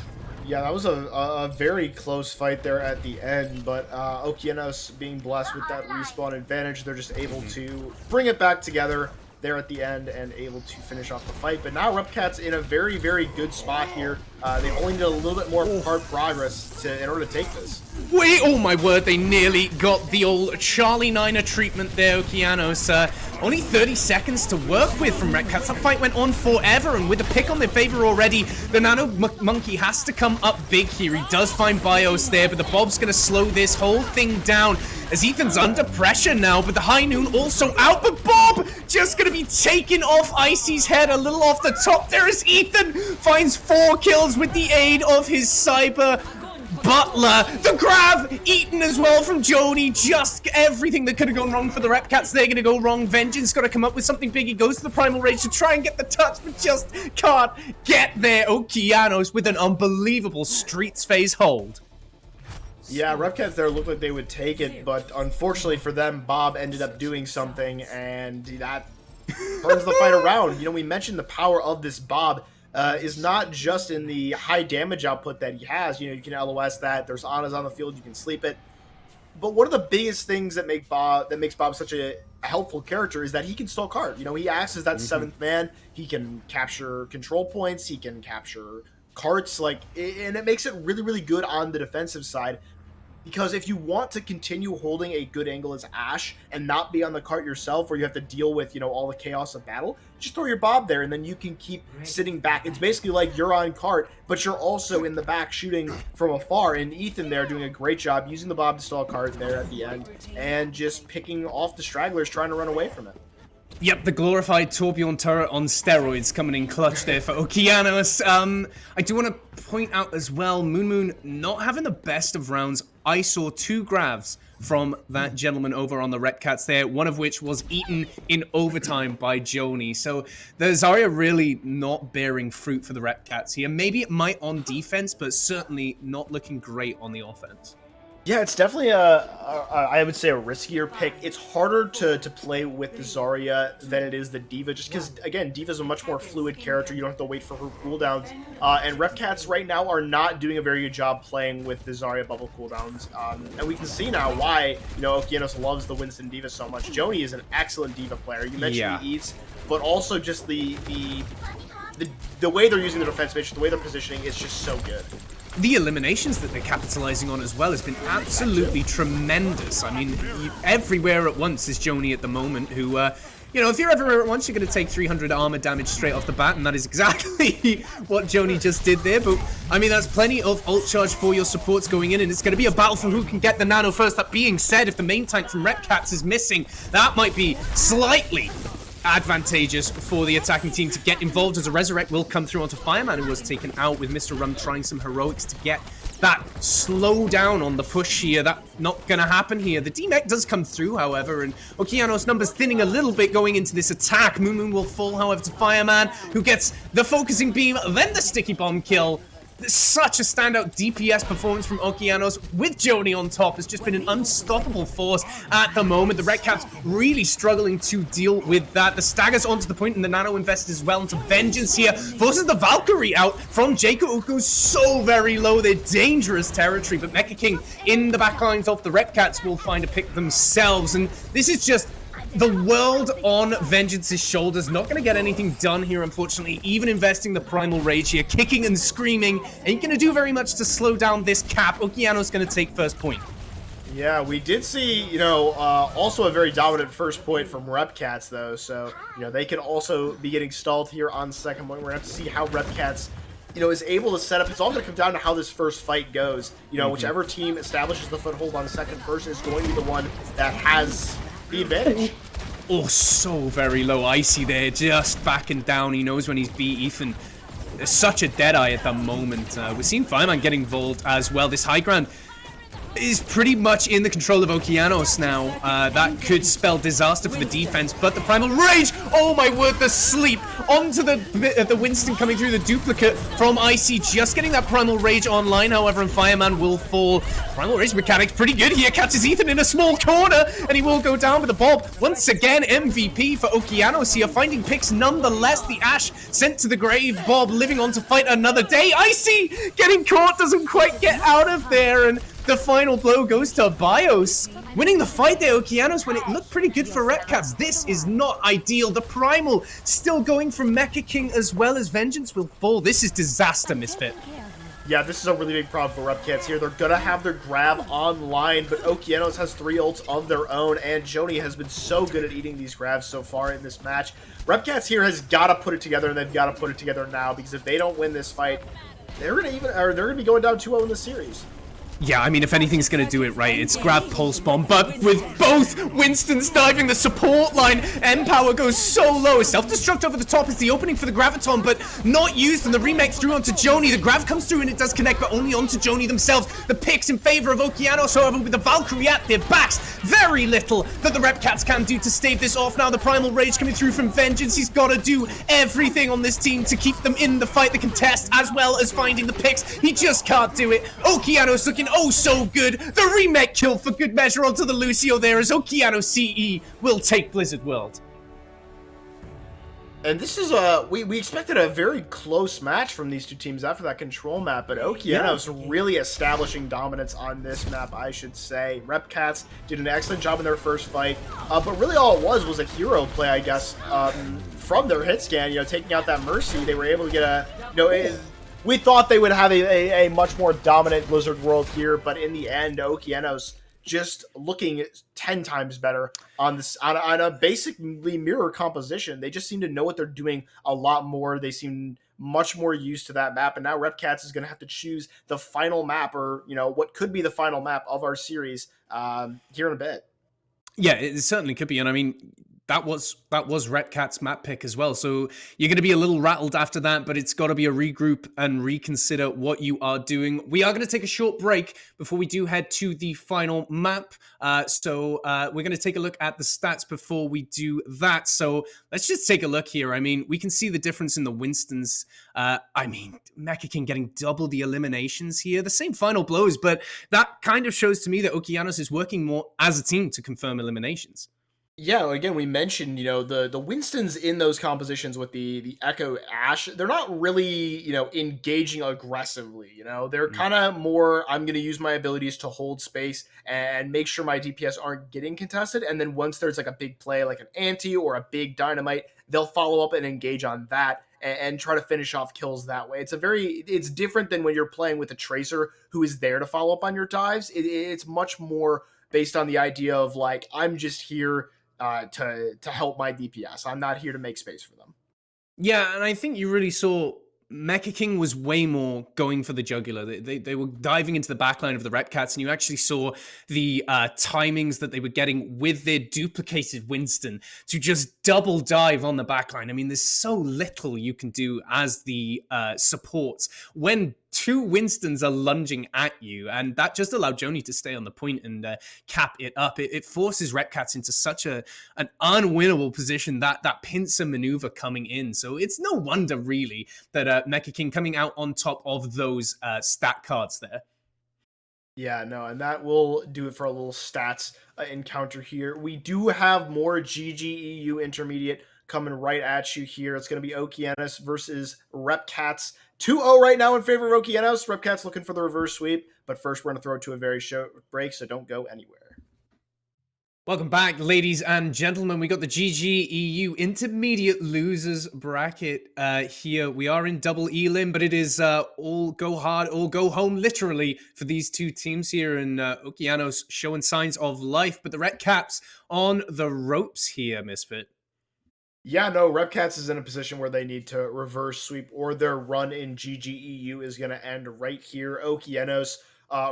Yeah, that was a very close fight there at the end, but Okeanos being blessed with that respawn advantage, they're just able to bring it back together there at the end and able to finish off the fight. But now Repcats in a very, very good spot here. They only need a little bit more hard progress in order to take this. Wait, oh my word, they nearly got the old Charlie Niner treatment there, Okeanos. Only 30 seconds to work with from Repcats. That fight went on forever, and with a pick on their favor already, the Nano Monkey has to come up big here. He does find Bios there, but the Bob's going to slow this whole thing down as Ethan's under pressure now, but the High Noon also out, but Bob just going to be taken off Icy's head a little off the top there as Ethan finds 4 kills with the aid of his Cyber Butler. The grab eaten as well from Joni. Just everything that could have gone wrong for the Repcats, they're going to go wrong. Vengeance got to come up with something big. He goes to the Primal Rage to try and get the touch, but just can't get there. Okeanos with an unbelievable Streets phase hold. Yeah, Repcats there looked like they would take it, but unfortunately for them, Bob ended up doing something, and that turns the fight around. You know, we mentioned the power of this Bob. Is not just in the high damage output that he has. You know, you can LOS that. There's Anas on the field. You can sleep it. But one of the biggest things that makes Bob such a helpful character is that he can stall card. You know, he acts as that 7th man. He can capture control points. He can capture carts. And it makes it really, really good on the defensive side. Because if you want to continue holding a good angle as Ashe and not be on the cart yourself where you have to deal with, you know, all the chaos of battle, just throw your Bob there and then you can keep sitting back. It's basically like you're on cart, but you're also in the back shooting from afar. And Ethan there doing a great job using the Bob to stall cart there at the end and just picking off the stragglers trying to run away from it. Yep, the glorified Torbjorn turret on steroids coming in clutch there for Okeanos. I do want to point out as well, Moon not having the best of rounds. I saw 2 grabs from that gentleman over on the Repcats there, one of which was eaten in overtime by Joni. So the Zarya really not bearing fruit for the Repcats here. Maybe it might on defense, but certainly not looking great on the offense. Yeah, it's definitely I would say a riskier pick. It's harder to play with the Zarya than it is the D.Va, just because, again, D.Va's a much more fluid character. You don't have to wait for her cooldowns. And Repcats right now are not doing a very good job playing with the Zarya bubble cooldowns. And we can see now why, you know, Okeanos loves the Winston D.Va so much. Joni is an excellent D.Va player. You mentioned the eats, but also just the way they're using the defense match, the way they're positioning is just so good. The eliminations that they're capitalizing on as well has been absolutely tremendous. I mean, everywhere at once is Joni at the moment, who, you know, if you're everywhere at once, you're going to take 300 armor damage straight off the bat, and that is exactly what Joni just did there. But, I mean, that's plenty of ult charge for your supports going in, and it's going to be a battle for who can get the nano first. That being said, if the main tank from Repcats is missing, that might be slightly advantageous for the attacking team to get involved, as a Resurrect will come through onto Fireman, who was taken out with Mr. Rum trying some heroics to get that slow down on the push here. That's not going to happen here. The D-Mech does come through, however, and Okeanos' numbers thinning a little bit going into this attack. Moon will fall, however, to Fireman, who gets the focusing beam, then the sticky bomb kill. Such a standout DPS performance from Okeanos with Joni on top. Has just been an unstoppable force at the moment. The Redcaps really struggling to deal with that. The staggers onto the point and the nano invest as well into Vengeance here. Forces the Valkyrie out from Jacob, who goes so very low. They're dangerous territory, but Mecha King in the backlines of the Redcats will find a pick themselves. And this is just the world on Vengeance's shoulders. Not going to get anything done here, unfortunately. Even investing the Primal Rage here, kicking and screaming, ain't going to do very much to slow down this cap. Okeanos going to take first point. Yeah, we did see, you know, also a very dominant first point from Repcats, though. So, you know, they could also be getting stalled here on second point. We're going to have to see how Repcats is able to set up. It's all going to come down to how this first fight goes. Whichever team establishes the foothold on second first is going to be the one that has the advantage. Oh, so very low. Icy there, just backing down. He knows when he's beat Ethan. There's such a dead eye at that moment. We're seeing Fireman getting involved as well. This high ground is pretty much in the control of Okeanos now. That could spell disaster for the defense, but the Primal Rage, oh my word, the sleep onto the Winston coming through, the duplicate from Icy, just getting that Primal Rage online, however, and Fireman will fall. Primal Rage mechanics pretty good here, catches Ethan in a small corner, and he will go down with the Bob. Once again, MVP for Okeanos here, finding picks nonetheless. The Ash sent to the grave, Bob living on to fight another day. Icy getting caught, doesn't quite get out of there, and the final blow goes to Bios. Winning the fight there, Okeanos, when it looked pretty good for Repcats. This is not ideal. The Primal still going from Mecha King as well as Vengeance will fall. This is disaster, Misfit. Yeah, this is a really big problem for Repcats here. They're going to have their grab online, but Okeanos has 3 ults of their own, and Joni has been so good at eating these grabs so far in this match. Repcats here has got to put it together, and they've got to put it together now, because if they don't win this fight, they're going to be going down 2-0 in the series. Yeah, I mean, if anything's going to do it right, it's grab Pulse Bomb, but with both Winstons diving the support line, Empower goes so low. Self-destruct over the top is the opening for the Graviton, but not used, and the remake through onto Joni. The Grav comes through and it does connect, but only onto Joni themselves. The picks in favor of Okeanos, however, with the Valkyrie at their backs. Very little that the Repcats can do to stave this off. Now the Primal Rage coming through from Vengeance. He's got to do everything on this team to keep them in the fight, the contest, as well as finding the picks. He just can't do it. Okeanos looking oh so good. The remake kill for good measure onto the Lucio there as Okeanos CE will take Blizzard World. And this is we expected a very close match from these two teams after that control map, but Okeanos really establishing dominance on this map, I should say. Repcats did an excellent job in their first fight, but really all it was a hero play, I guess, from their hit scan. Taking out that Mercy, they were able to get a we thought they would have a much more dominant Blizzard World here, but in the end, Okeanos just looking 10 times better on this on a basically mirror composition. They just seem to know what they're doing a lot more. They seem much more used to that map, and now Repcats is going to have to choose the final map, or what could be the final map of our series here in a bit. Yeah, it certainly could be, and I mean, that was Repcats' map pick as well. So you're going to be a little rattled after that, but it's got to be a regroup and reconsider what you are doing. We are going to take a short break before we do head to the final map. So we're going to take a look at the stats before we do that. So let's just take a look here. I mean, we can see the difference in the Winstons. I mean, Mecha King getting double the eliminations here. The same final blows, but that kind of shows to me that Okeanos is working more as a team to confirm eliminations. Yeah, again, we mentioned, the Winstons in those compositions with the Echo Ash, they're not really, engaging aggressively, they're kind of more, I'm going to use my abilities to hold space and make sure my DPS aren't getting contested. And then once there's like a big play, like an anti or a big dynamite, they'll follow up and engage on that and try to finish off kills that way. It's different than when you're playing with a Tracer who is there to follow up on your dives. It's much more based on the idea of like, I'm just here to help my DPS. I'm not here to make space for them. Yeah, and I think you really saw Mecha King was way more going for the jugular. They were diving into the backline of the Repcats, and you actually saw the timings that they were getting with their duplicated Winston to just double dive on the backline. I mean, there's so little you can do as the supports when two Winstons are lunging at you, and that just allowed Joni to stay on the point and cap it up. It forces Repcats into such an unwinnable position, that pincer maneuver coming in. So it's no wonder, really, that Mecha King coming out on top of those stat cards there. Yeah, no, and that will do it for a little stats encounter here. We do have more GGEU Intermediate coming right at you here. It's going to be Okeanos versus Repcats. 2-0 right now in favor of Okeanos. Repcats looking for the reverse sweep, but first we're going to throw it to a very short break, so don't go anywhere. Welcome back, ladies and gentlemen. We got the GGEU Intermediate Losers bracket here. We are in double elim, but it is all go hard, all go home, literally, for these two teams here. And Okeanos showing signs of life, but the Repcats on the ropes here, Misfit. Yeah, no, Repcats is in a position where they need to reverse sweep or their run in GGEU is going to end right here. Okeanos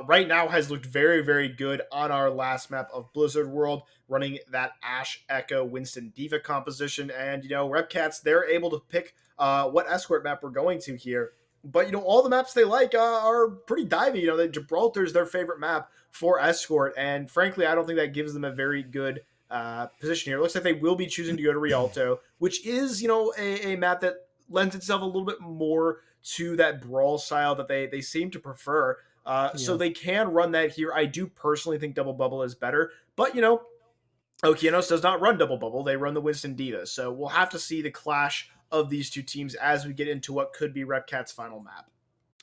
right now has looked very, very good on our last map of Blizzard World, running that Ash Echo Winston Diva composition. And, Repcats, they're able to pick what escort map we're going to here. But, all the maps they like are pretty divey. Gibraltar's their favorite map for escort. And frankly, I don't think that gives them a very good position here. It looks like they will be choosing to go to Rialto, which is, a map that lends itself a little bit more to that brawl style that they seem to prefer. So they can run that here. I do personally think Double Bubble is better, but Okeanos does not run Double Bubble. They run the Winston Diva. So we'll have to see the clash of these two teams as we get into what could be Repcat's final map.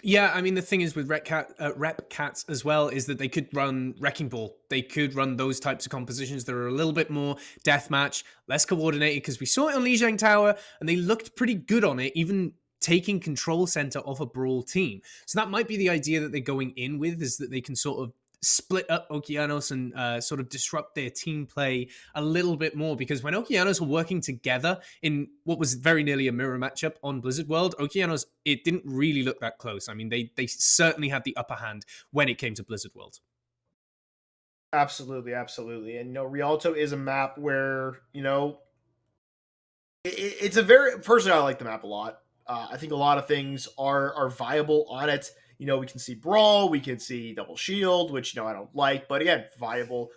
Yeah, I mean, the thing is with Repcats as well is that they could run Wrecking Ball. They could run those types of compositions that are a little bit more deathmatch, less coordinated, because we saw it on Lijiang Tower, and they looked pretty good on it, even taking control center of a Brawl team. So that might be the idea that they're going in with, is that they can sort of split up Okeanos and sort of disrupt their team play a little bit more, because when Okeanos were working together in what was very nearly a mirror matchup on Blizzard World, Okeanos, it didn't really look that close. I mean, they certainly had the upper hand when it came to Blizzard World. Absolutely, absolutely. And Rialto is a map where, it's a very, personally, I like the map a lot. I think a lot of things are viable on it. We can see Brawl, we can see Double Shield, which, I don't like, but again, viable.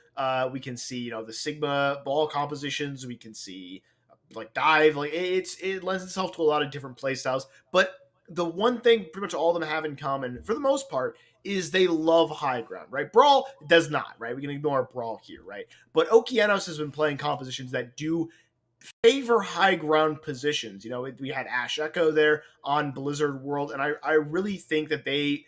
We can see, the Sigma ball compositions. We can see, Dive. It lends itself to a lot of different play styles. But the one thing pretty much all of them have in common, for the most part, is they love high ground, right? Brawl does not, right? We can ignore Brawl here, right? But Okeanos has been playing compositions that do favor high ground positions. We had Ash Echo there on Blizzard World, and I really think that they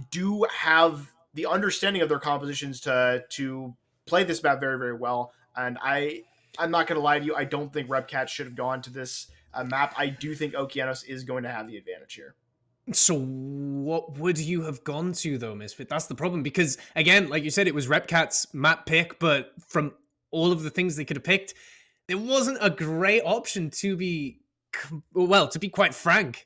do have the understanding of their compositions to play this map very, very well. And I'm not going to lie to you, I don't think Repcats should have gone to this map. I do think Okeanos is going to have the advantage here. So what would you have gone to, though, Misfit? That's the problem, because again, like you said, it was Repcats' map pick, but from all of the things they could have picked, there wasn't a great option, to be quite frank.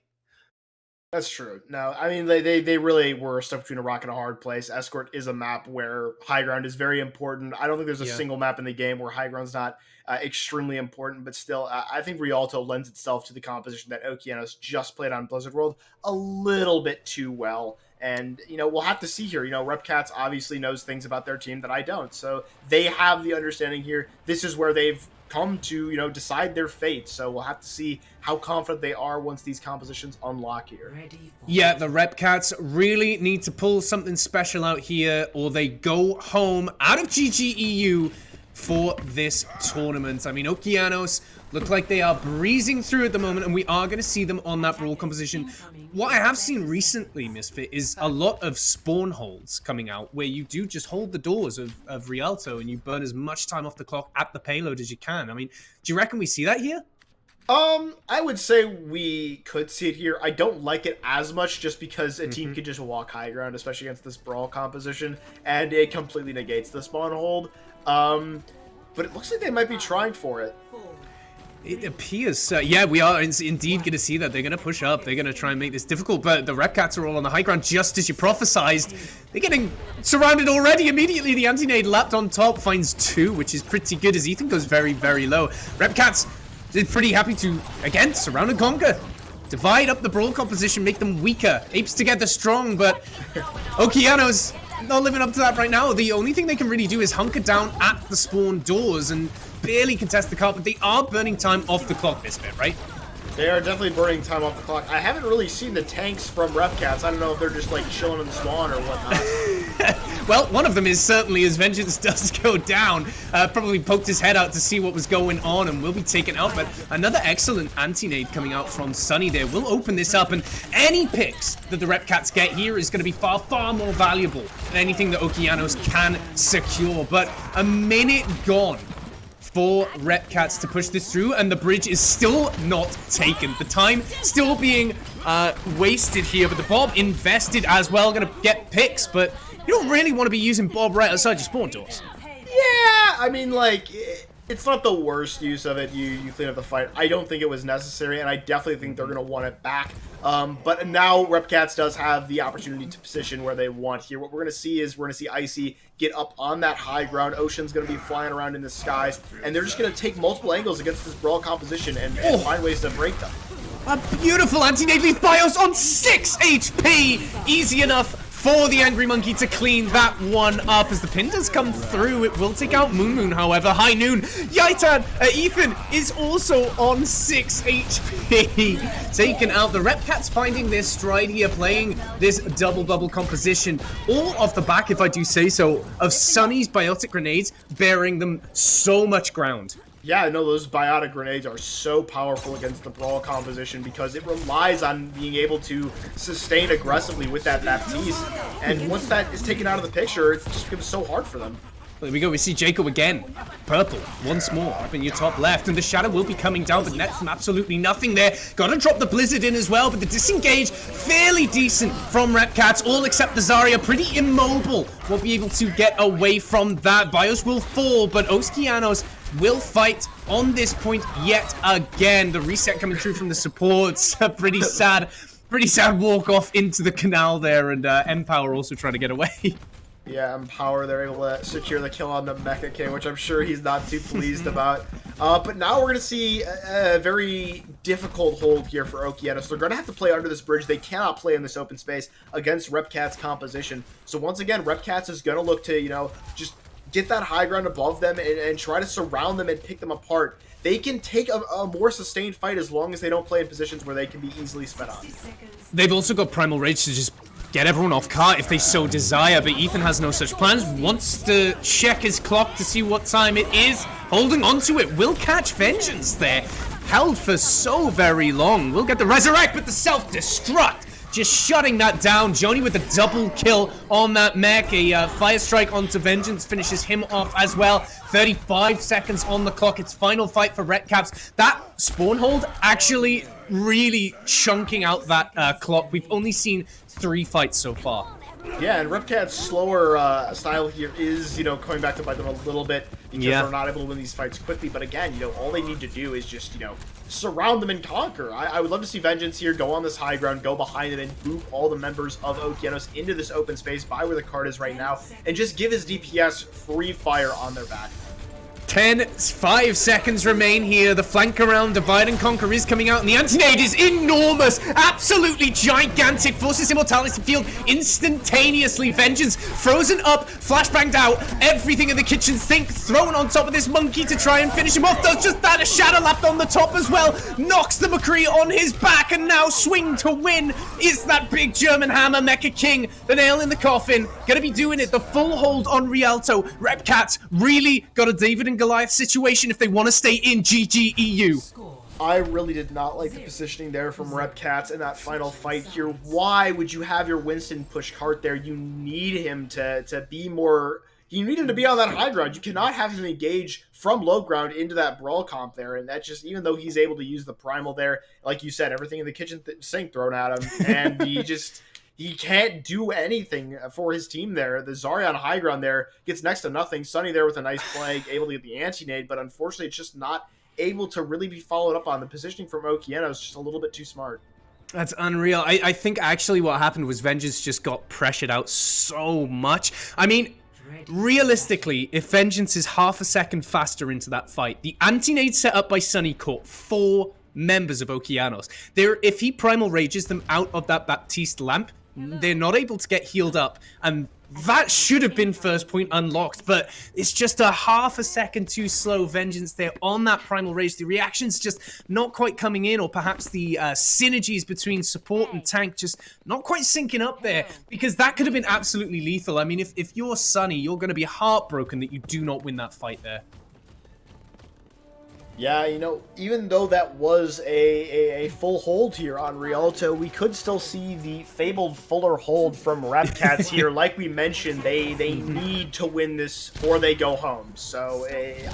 That's true. No, I mean, they really were stuck between a rock and a hard place. Escort is a map where high ground is very important. I don't think there's a single map in the game where high ground's not extremely important, but still, I think Rialto lends itself to the composition that Okeanos just played on Blizzard World a little bit too well. And, we'll have to see here. Repcats obviously knows things about their team that I don't. So they have the understanding here. This is where they've come to, decide their fate. So we'll have to see how confident they are once these compositions unlock here. Yeah, the Repcats really need to pull something special out here, or they go home out of GGEU for this tournament. I mean, Okeanos look like they are breezing through at the moment, and we are going to see them on that Brawl composition. What I have seen recently, Misfit, is a lot of spawn holds coming out, where you do just hold the doors of Rialto, and you burn as much time off the clock at the payload as you can. I mean, do you reckon we see that here? I would say we could see it here. I don't like it as much just because a team could just walk high ground, especially against this Brawl composition, and it completely negates the spawn hold. But it looks like they might be trying for it. It appears, yeah, we are indeed going to see that. They're going to push up. They're going to try and make this difficult, but the Repcats are all on the high ground, just as you prophesized. They're getting surrounded already. Immediately, the anti-nade lapped on top, finds 2, which is pretty good, as Ethan goes very, very low. Repcats is pretty happy to, again, surround and conquer. Divide up the Brawl composition, make them weaker. Apes together strong, but Okeanos not living up to that right now. The only thing they can really do is hunker down at the spawn doors and barely contest the cart, but they are burning time off the clock this bit, right? They are definitely burning time off the clock. I haven't really seen the tanks from Repcats. I don't know if they're just chilling in the spawn or whatnot. Well, one of them is certainly, as vengeance does go down, probably poked his head out to see what was going on and will be taken out. But another excellent anti-nade coming out from Sunny there will open this up, and any picks that the Repcats get here is going to be far, far more valuable than anything that Okeanos can secure. But a minute gone for Repcats to push this through, and the bridge is still not taken. The time still being wasted here, but the Bob invested as well, gonna get picks, but you don't really want to be using Bob right outside your spawn doors. Yeah, I mean, It's not the worst use of it. You clean up the fight. I don't think it was necessary, and I definitely think they're going to want it back. But now Repcats does have the opportunity to position where they want here. What we're going to see is Icy get up on that high ground. Ocean's going to be flying around in the skies, and they're just going to take multiple angles against this Brawl composition and find ways to break them. A beautiful anti-nade leaf BIOS on 6 HP! Easy enough for the Angry Monkey to clean that one up. As the pin does come through, it will take out Moon, however. High Noon, Yaitan, Ethan is also on 6 HP. Taken out. The Repcats finding their stride here, playing this double bubble composition. All off the back, if I do say so, of Sunny's biotic grenades bearing them so much ground. Yeah, no, those biotic grenades are so powerful against the Brawl composition because it relies on being able to sustain aggressively with that Baptiste. And once that is taken out of the picture, it just becomes so hard for them. There we go, we see Jacob again. Purple, once more, up in your top left. And the Shadow will be coming down, but net from absolutely nothing there. Gotta drop the Blizzard in as well, but the disengage, fairly decent from Repcats, all except the Zarya, pretty immobile. Won't be able to get away from that. BIOS will fall, but Oskianos will fight on this point yet again. The reset coming through from the supports. Pretty sad walk off into the canal there, and Empower also trying to get away. Yeah, Empower, they're able to secure the kill on the Mecha King, which I'm sure he's not too pleased about. But now we're going to see a very difficult hold here for Okeanos. They're going to have to play under this bridge. They cannot play in this open space against Repcats' composition. So once again, Repcats is going to look to, just get that high ground above them and try to surround them and pick them apart. They can take a more sustained fight as long as they don't play in positions where they can be easily sped on. They've also got Primal Rage to just get everyone off cart if they so desire, but Ethan has no such plans. Wants to check his clock to see what time it is. Holding on to it. Will catch Vengeance there. Held for so very long. Will get the Resurrect, but the self-destruct just shutting that down. Joni with a double kill on that mech. A Fire Strike onto Vengeance finishes him off as well. 35 seconds on the clock. It's final fight for Repcats. That spawn hold actually really chunking out that clock. We've only seen 3 fights so far. Yeah, and Repcat's slower style here is, coming back to bite them a little bit because they're not able to win these fights quickly. But again, all they need to do is just, surround them and conquer. I would love to see Vengeance here go on this high ground, go behind them, and boot all the members of Okeanos into this open space by where the card is right now, and just give his DPS free fire on their back. 5 seconds remain here. The flank around Divide and Conquer is coming out, and the anti-nade is enormous. Absolutely gigantic. Forces Immortality field instantaneously. Vengeance frozen up, flashbanged out. Everything in the kitchen sink thrown on top of this monkey to try and finish him off. Does just that. A Shadow Lap on the top as well. Knocks the McCree on his back, and now swing to win is that big German hammer. Mecha King, the nail in the coffin. Gonna be doing it. The full hold on Rialto. Repcats really got a David and Goliath situation if they want to stay in GGEU. I really did not like the positioning there from Repcats in that final fight here. Why would you have your Winston push cart there? You need him to be more... You need him to be on that high ground. You cannot have him engage from low ground into that Brawl comp there. And that just, even though he's able to use the Primal there, like you said, everything in the kitchen sink thrown at him, and he can't do anything for his team there. The Zarya on high ground there gets next to nothing. Sunny there with a nice play, able to get the anti-nade, but unfortunately it's just not able to really be followed up on. The positioning from Okeanos is just a little bit too smart. That's unreal. I think actually what happened was Vengeance just got pressured out so much. I mean, realistically, if Vengeance is half a second faster into that fight, the anti-nade set up by Sunny caught 4 members of Okeanos. If he Primal Rages them out of that Baptiste lamp, they're not able to get healed up, and that should have been first point unlocked, but it's just a half a second too slow. Vengeance there on that Primal Rage. The reaction's just not quite coming in, or perhaps the synergies between support and tank just not quite syncing up there, because that could have been absolutely lethal. I mean, if you're Sunny, you're going to be heartbroken that you do not win that fight there. Yeah, even though that was a full hold here on Rialto, we could still see the fabled fuller hold from Repcats here. Like we mentioned, they need to win this or they go home. So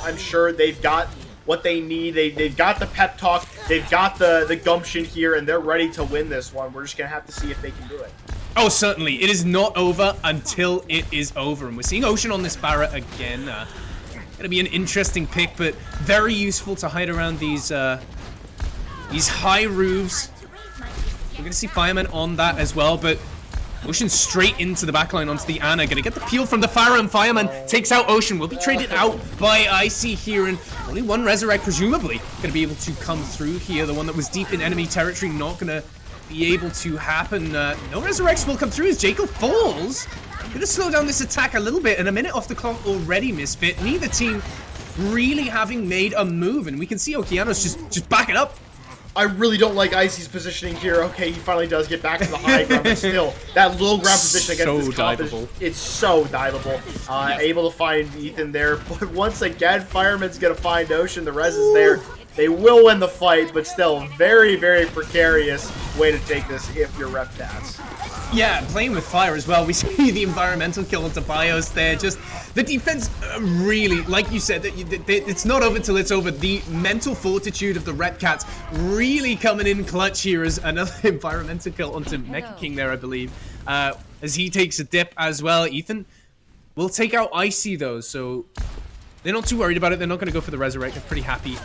I'm sure they've got what they need. They've got the pep talk, they've got the gumption here, and they're ready to win this one. We're just going to have to see if they can do it. Oh, certainly. It is not over until it is over. And we're seeing Ocean on this Barret again. Gonna be an interesting pick, but very useful to hide around these high roofs. We're gonna see Fireman on that as well, but Ocean straight into the backline onto the Ana. Gonna get the peel from the Pharah, and Fireman takes out Ocean. Will be traded out by Icy here, and only one Resurrect presumably gonna be able to come through here. The one that was deep in enemy territory not gonna be able to happen. No Resurrects will come through as Jacob falls. Gonna slow down this attack a little bit, and a minute off the clock already, Misfit. Neither team really having made a move, and we can see Okeanos just back it up. I really don't like Icy's positioning here. Okay, he finally does get back to the high ground, but still, that low ground position against this comp it's so diveable. Able to find Ethan there, but once again, Fireman's gonna find Ocean. The res is there. They will win the fight, but still, very, very precarious way to take this if you're Repcats. Yeah, playing with fire as well. We see the environmental kill onto Bios there. Just the defense really, like you said, it's not over till it's over. The mental fortitude of the Repcats really coming in clutch here as another environmental kill onto Mecha King there, I believe. As he takes a dip as well. Ethan will take out Icy though, so they're not too worried about it. They're not going to go for the Resurrect. They're pretty happy.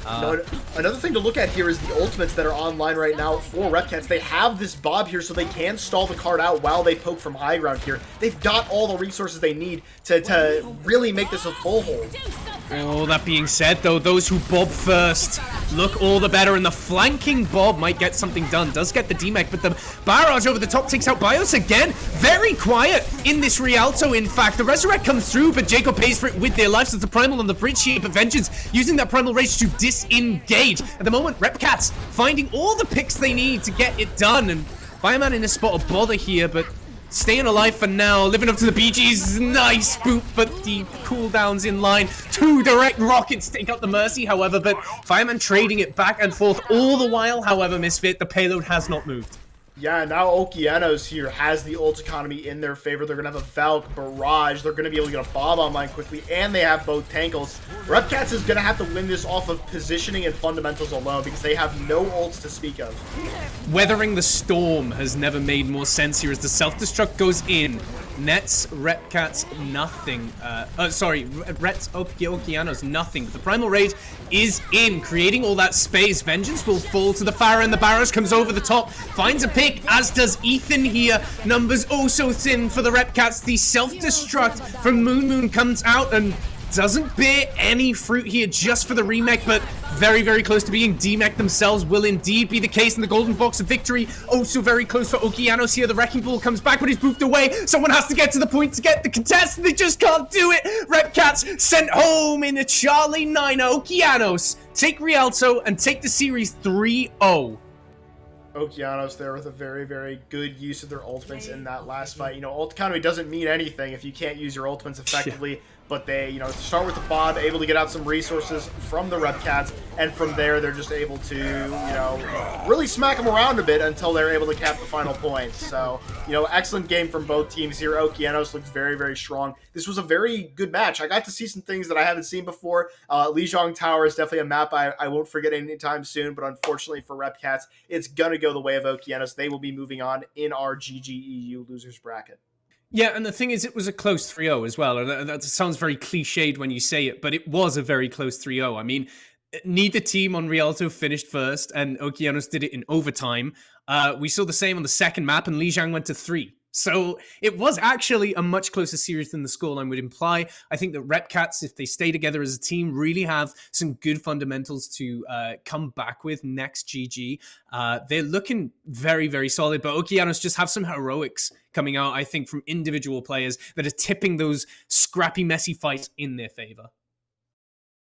Another thing to look at here is the ultimates that are online right now for Repcats. They have this Bob here, so they can stall the card out while they poke from high ground here. They've got all the resources they need to really make this a full hold. Oh, that being said, though, those who bob first look all the better, and the flanking bob might get something done. Does get the DMAC, but the barrage over the top takes out Bios again. Very quiet in this Rialto, in fact. The Resurrect comes through, but Jacob pays for it with their lives. There's the Primal on the bridge here, but Vengeance using that Primal Rage to disengage. At the moment, Repcats finding all the picks they need to get it done, and Fireman in a spot of bother here, but staying alive for now, living up to the BG's nice boot, but the cooldowns in line. 2 direct rockets take out the Mercy, however, but Fireman trading it back and forth all the while, however, Misfit, the payload has not moved. Yeah, now Okeanos here has the ult economy in their favor. They're going to have a Valk, Barrage. They're going to be able to get a Bob online quickly, and they have both Tankles. Repcats is going to have to win this off of positioning and fundamentals alone because they have no ults to speak of. Weathering the storm has never made more sense here as the self-destruct goes in. Nets, Repcats, nothing. Rets, Okeanos, nothing. The Primal Rage is in, creating all that space. Vengeance will fall to the Pharah, and the barrage comes over the top. Finds a pick, as does Ethan here. Numbers oh so thin for the Repcats. The self-destruct from Moon comes out and doesn't bear any fruit here just for the remake, but very, very close to being DMAC themselves will indeed be the case in the golden box of victory. Also very close for Okeanos here. The Wrecking Ball comes back, but he's booped away. Someone has to get to the point to get the contest, and they just can't do it. Repcats sent home in a Charlie 9. Okeanos take Rialto and take the series 3-0. Okeanos there with a very, very good use of their ultimates in that last fight. You know, ult economy doesn't mean anything if you can't use your ultimates effectively. Yeah. But they, you know, start with the Bob, able to get out some resources from the Repcats, and from there they're just able to, you know, really smack them around a bit until they're able to cap the final points. So, you know, excellent game from both teams here. Okeanos looks very, very strong. This was a very good match. I got to see some things that I haven't seen before. Lijiang Tower is definitely a map I won't forget anytime soon, but unfortunately for Repcats, it's going to go the way of Okeanos. They will be moving on in our GGEU losers bracket. Yeah, and the thing is, it was a close 3-0 as well. That sounds very cliched when you say it, but it was a very close 3-0. I mean, neither team on Rialto finished first, and Okeanos did it in overtime. We saw the same on the second map, and Lijiang went to 3. So it was actually a much closer series than the scoreline would imply. I think that Repcats, if they stay together as a team, really have some good fundamentals to come back with next GG. They're looking very, very solid, but Okeanos just have some heroics coming out, I think, from individual players that are tipping those scrappy, messy fights in their favor.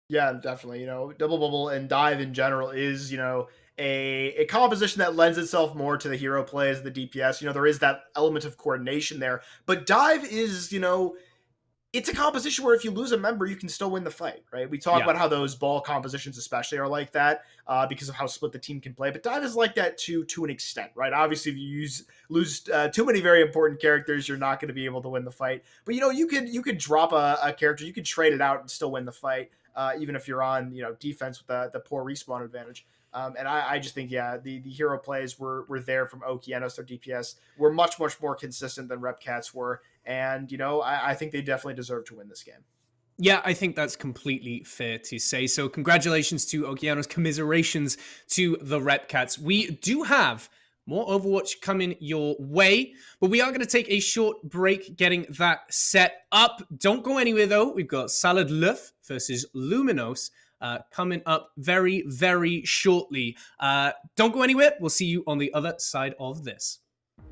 Yeah, definitely. You know, Double Bubble and Dive in general is, you know, a composition that lends itself more to the hero plays, the DPS. You know, there is that element of coordination there. But Dive is, you know, it's a composition where if you lose a member, you can still win the fight, right? We talk about how those ball compositions especially are like that because of how split the team can play. But Dive is like that to an extent, right? Obviously, if you lose too many very important characters, you're not going to be able to win the fight. But, you know, you could drop a character, you could trade it out and still win the fight, even if you're on, you know, defense with the poor respawn advantage. And I just think, yeah, the hero plays were there from Okeanos. Their DPS were much, much more consistent than Repcats were. And, you know, I think they definitely deserve to win this game. Yeah, I think that's completely fair to say. So congratulations to Okeanos, commiserations to the Repcats. We do have more Overwatch coming your way, but we are going to take a short break getting that set up. Don't go anywhere, though. We've got Salad Luff versus Luminos coming up very, very shortly. Don't go anywhere. We'll see you on the other side of this.